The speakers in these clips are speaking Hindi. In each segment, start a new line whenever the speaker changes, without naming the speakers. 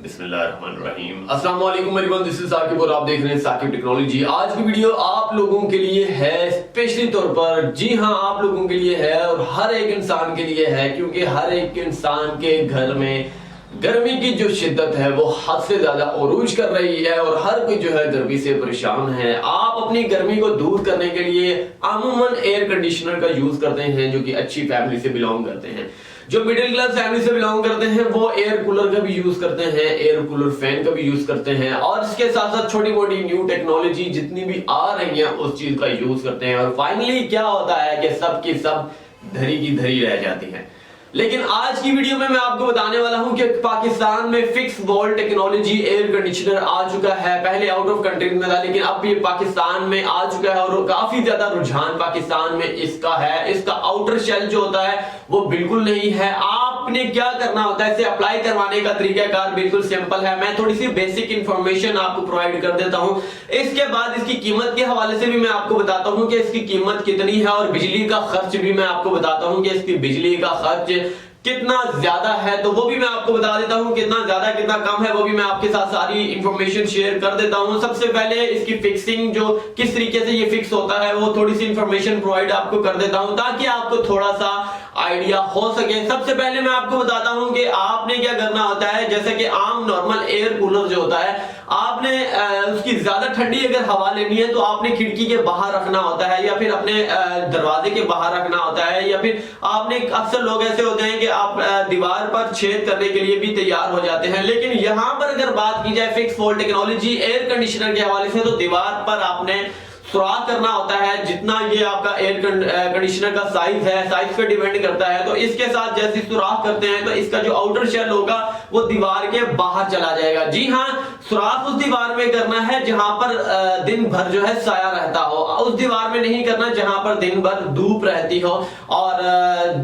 बिस्मिल्लाहिर्रहमानिर्रहीम। अस्सलाम वालेकुम एवरीवन, दिस इज साकिब और आप देख रहे हैं साकिब टेक्नोलॉजी। आज की वीडियो आप लोगों के लिए है स्पेशली तौर पर, जी हाँ आप लोगों के लिए है और हर एक इंसान के लिए है, क्योंकि हर एक इंसान के घर में गर्मी की जो शिद्दत है वो हद से ज्यादा उरूज कर रही है और हर कोई जो है गर्मी से परेशान है। आप अपनी गर्मी को दूर करने के लिए अमूमन एयर कंडीशनर का यूज करते हैं, जो कि अच्छी फैमिली से बिलोंग करते हैं। जो मिडिल क्लास फैमिली से बिलोंग करते हैं वो एयर कूलर का भी यूज करते हैं, एयर कूलर फैन का भी यूज करते हैं और इसके साथ साथ छोटी मोटी न्यू टेक्नोलॉजी जितनी भी आ रही है उस चीज का यूज करते हैं। और फाइनली क्या होता है कि सब की सब धरी की धरी रह जाती है। लेकिन आज की वीडियो में मैं आपको बताने वाला हूं कि पाकिस्तान में fix wall technology air conditioner आ चुका है। पहले आउट ऑफ कंट्री में था, लेकिन अब ये पाकिस्तान में आ चुका है और काफी ज्यादा रुझान पाकिस्तान में इसका है। इसका आउटर शेल जो होता है वो बिल्कुल नहीं है। आपने क्या करना होता है, इसे अप्लाई करवाने का तरीकाकार बिल्कुल सिंपल है। मैं थोड़ी सी बेसिक इंफॉर्मेशन आपको प्रोवाइड कर देता हूं। इसके बाद इसकी कीमत के हवाले से भी मैं आपको बताता हूं कि इसकी कीमत कितनी है और बिजली का खर्च भी मैं आपको बताता हूं कि इसकी बिजली का खर्च कितना ज्यादा है, तो वो भी मैं आपको बता देता हूं। कितना ज्यादा कितना कम है वो भी मैं आपके साथ सारी इंफॉर्मेशन शेयर कर देता हूं। सबसे पहले इसकी फिक्सिंग, जो किस तरीके से ये फिक्स होता है, वो थोड़ी सी इंफॉर्मेशन प्रोवाइड आपको कर देता हूं ताकि आपको थोड़ा सा आइडिया हो सके। सबसे पहले मैं आपको बताता हूं कि आपने क्या करना होता है। जैसे कि आम नॉर्मल एयर कूलर जो होता है, आपने उसकी ज्यादा ठंडी अगर हवा लेनी है तो आपने खिड़की के बाहर रखना होता है या फिर अपने दरवाजे के बाहर रखना होता है, या फिर आपने, अक्सर लोग ऐसे होते हैं कि आप दीवार पर छेद करने के लिए भी तैयार हो जाते हैं। लेकिन यहां पर अगर बात की जाए fix wall technology air conditioner के हवाले से, तो दीवार पर आपने सुराख करना होता है। जितना ये आपका एयर कंडीशनर का साइज है, साइज पे डिपेंड करता है। तो इसके साथ जैसे सुराख करते हैं तो इसका जो आउटर शेल होगा वो दीवार के बाहर चला जाएगा। जी हाँ, सुराख उस दीवार में करना है जहां पर दिन भर जो है साया रहता हो, उस दीवार में नहीं करना जहां पर दिन भर धूप रहती हो और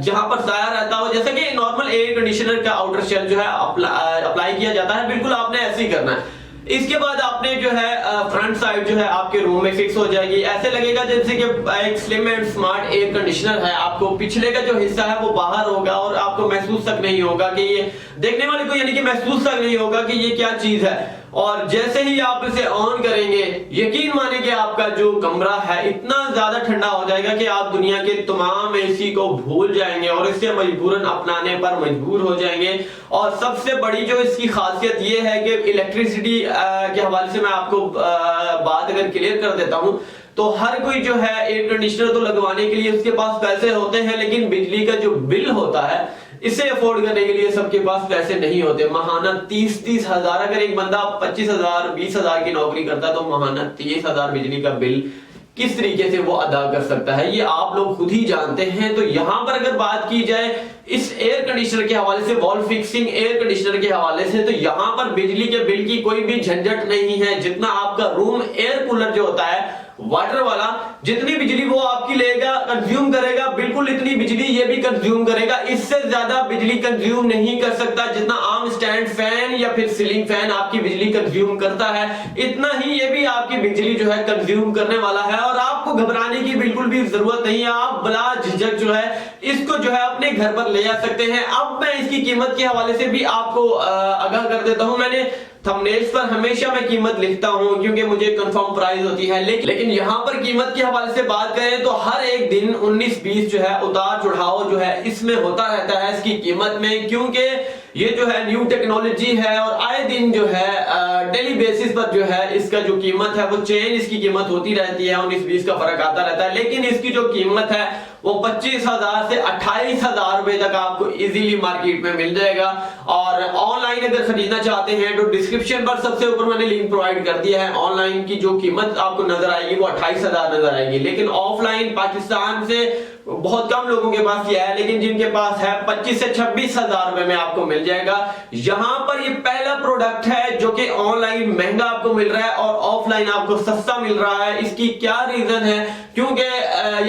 जहां पर साया रहता हो। जैसे कि नॉर्मल एयर कंडीशनर का आउटर शेल जो है अप्लाई किया जाता है, बिल्कुल आपने ऐसे ही करना है। इसके बाद आपने जो है फ्रंट साइड जो है आपके रूम में फिक्स हो जाएगी। ऐसे लगेगा जैसे कि एक slim and smart air conditioner है। आपको पिछले का जो हिस्सा है वो बाहर होगा और आपको महसूस तक नहीं होगा कि ये, देखने वाले को यानी कि महसूस तक नहीं होगा कि ये क्या चीज है। और जैसे ही आप इसे ऑन करेंगे, यकीन माने कि आपका जो कमरा है इतना ज्यादा ठंडा हो जाएगा कि आप दुनिया के तमाम एसी को भूल जाएंगे और इसे मजबूरन अपनाने पर मजबूर हो जाएंगे। और सबसे बड़ी जो इसकी खासियत ये है कि इलेक्ट्रिसिटी के हवाले से मैं आपको बात अगर क्लियर कर देता हूं, तो हर कोई जो है एयर कंडीशनर तो लगवाने के लिए उसके पास पैसे होते हैं, लेकिन बिजली का जो बिल होता है इसे अफोर्ड करने के लिए सबके पास पैसे नहीं होते। महाना 30-30 हजार, अगर एक बंदा 25,000 20,000 की नौकरी करता है तो महाना 30,000 बिजली का बिल किस तरीके से वो अदा कर सकता है, ये आप लोग खुद ही जानते हैं। तो यहां पर अगर बात की जाए इस एयर कंडीशनर के हवाले से, वॉल फिक्सिंग एयर कंडीशनर के हवाले से, तो यहां पर बिजली के बिल की कोई भी झंझट नहीं है। जितना आपका रूम एयर कूलर जो होता है वाटर वाला, जितनी बिजली वो आपकी लेगा, कंज्यूम करेगा, बिल्कुल इतनी बिजली ये भी कंज्यूम करेगा। इससे ज्यादा बिजली कंज्यूम नहीं कर सकता। जितना आम स्टैंड फैन या फिर सीलिंग फैन आपकी बिजली कंज्यूम करता है, इतना ही ये भी आपकी बिजली जो है कंज्यूम करने वाला है। और आपको घबराने की बिल्कुल भी जरूरत नहीं है। आप बला झिझक जो है इसको जो है अपने घर पर ले जा सकते हैं। अब मैं इसकी कीमत के हवाले से भी आपको आगाह कर देता हूं। मैंने थंबनेल्स पर हमेशा मैं कीमत लिखता हूं क्योंकि मुझे कंफर्म प्राइस होती है, लेकिन यहां पर कीमत के हवाले से बात करें तो हर एक दिन 19-20 जो है उतार चढ़ाव जो है इसमें होता रहता है इसकी कीमत में, क्योंकि ये जो है न्यू टेक्नोलॉजी है और आए दिन जो है डेली बेसिस पर जो है इसका जो कीमत है वो चेंज इसकी कीमत होती रहती है। 19-20 का फर्क आता रहता है, लेकिन इसकी जो कीमत है वो 25,000 से 28,000 रुपए तक आपको इजीली मार्केट में मिल जाएगा। और ऑनलाइन अगर खरीदना चाहते हैं तो डिस्क्रिप्शन पर सबसे ऊपर मैंने लिंक प्रोवाइड कर दिया है। ऑनलाइन की जो कीमत आपको नजर आएगी वो 28,000 नजर आएगी, लेकिन ऑफलाइन पाकिस्तान से बहुत कम लोगों के पास ये है, लेकिन जिनके पास है 25 से 26,000 रुपए में आपको मिल जाएगा। यहां पर ये पहला प्रोडक्ट है जो कि ऑनलाइन महंगा आपको मिल रहा है और ऑफलाइन आपको सस्ता मिल रहा है। इसकी क्या रीजन है, क्योंकि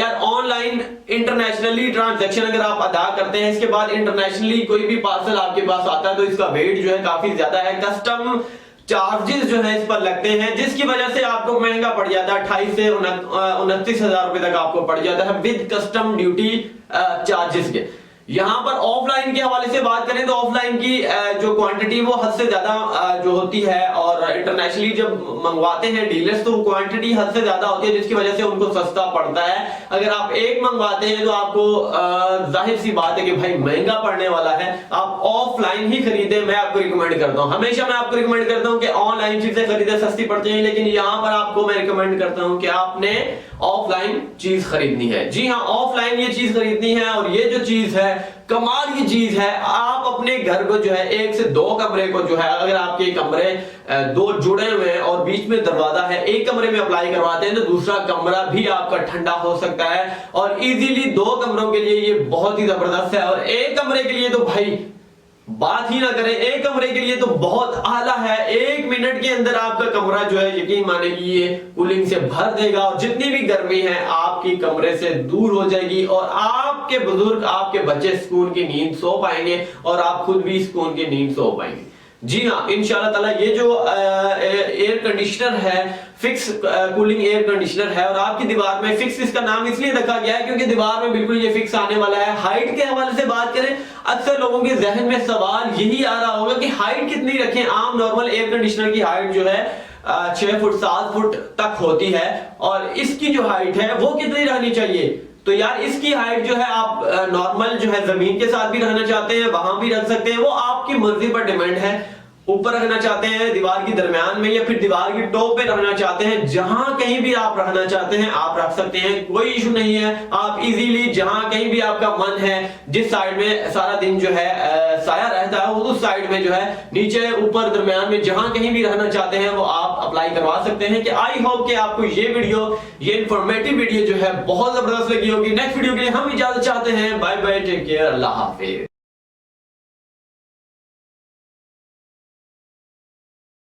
यार ऑनलाइन इंटरनेशनली ट्रांजैक्शन अगर आप अदा करते हैं, इसके बाद इंटरनेशनली कोई भी पार्सल आपके पास आता है तो इसका वेट जो है काफी ज्यादा है। कस्टम चार्जेस जो है इस पर लगते हैं, जिसकी वजह से आपको महंगा पड़ जाता है। 28 से 29,000 रुपए तक आपको पड़ जाता है विद कस्टम ड्यूटी चार्जेस के। यहाँ पर ऑफलाइन के हवाले से बात करें तो ऑफलाइन की जो क्वांटिटी वो हद से ज्यादा जो होती है, और इंटरनेशनली जब मंगवाते हैं डीलर्स तो क्वांटिटी हद से ज्यादा होती है, जिसकी वजह से उनको सस्ता पड़ता है। अगर आप एक मंगवाते हैं तो आपको जाहिर सी बात है कि भाई महंगा पड़ने वाला है, आप ऑफलाइन ही खरीदे। मैं आपको रिकमेंड करता हूं, हमेशा मैं आपको रिकमेंड करता हूं कि ऑनलाइन चीजें खरीदे, सस्ती पड़ती हैं, लेकिन यहां पर आपको मैं रिकमेंड करता हूं कि आपने ऑफलाइन चीज खरीदनी है। जी हाँ, ऑफलाइन ये चीज खरीदनी है, और ये जो चीज है कमाल की चीज है। आप अपने घर को जो है 1 से 2 कमरे को जो है, अगर आपके कमरे 2 जुड़े हुए हैं और बीच में दरवाजा है, एक कमरे में अप्लाई करवाते हैं तो दूसरा कमरा भी आपका ठंडा हो सकता है, और इजीली 2 कमरों के लिए ये बहुत ही जबरदस्त है। और एक कमरे के लिए तो भाई बात ही ना करें, एक कमरे के लिए तो बहुत आला है। 1 मिनट के अंदर आपका कमरा जो है यकीन माने कि ये कूलिंग से भर देगा, और जितनी भी गर्मी है आपकी कमरे से दूर हो जाएगी, और आपके बुजुर्ग, आपके बच्चे सुकून की नींद सो पाएंगे, और आप खुद भी सुकून की नींद सो पाएंगे। जी हाँ, इंशाल्लाह ताला ये जो एयर कंडीशनर है, फिक्स कूलिंग एयर कंडीशनर है, और आपकी दीवार में फिक्स इसका नाम इसलिए रखा गया है क्योंकि दीवार में बिल्कुल ये फिक्स आने वाला है। हाइट के हवाले से बात करें, अक्सर लोगों के जहन में सवाल यही आ रहा होगा कि हाइट कितनी रखें। आम नॉर्मल एयर कंडीशनर की हाइट जो है 6 फुट 7 फुट तक होती है, और इसकी जो हाइट है वो कितनी रहनी चाहिए? तो यार इसकी हाइट जो है, आप नॉर्मल जो है जमीन के साथ भी रहना चाहते हैं वहां भी रख सकते हैं, वो आपकी मर्जी पर डिपेंड है। ऊपर रखना चाहते हैं दीवार की दरमियान में, या फिर दीवार की टॉप पे रखना चाहते हैं, जहां कहीं भी आप रखना चाहते हैं आप रख सकते हैं, कोई इशू नहीं है। आप इजीली जहां कहीं भी आपका मन है, जिस साइड में सारा दिन जो है साया रहता है, उस साइड में जो है नीचे ऊपर दरमियान में जहां कहीं भी रहना चाहते हैं वो आप अप्लाई करवा सकते हैं। कि आई होप कि आपको ये वीडियो, ये इंफॉर्मेटिव वीडियो जो है बहुत जबरदस्त लगी होगी। नेक्स्ट वीडियो के लिए हम इजाजत चाहते हैं। बाय बाय, टेक केयर, अल्लाह हाफिज।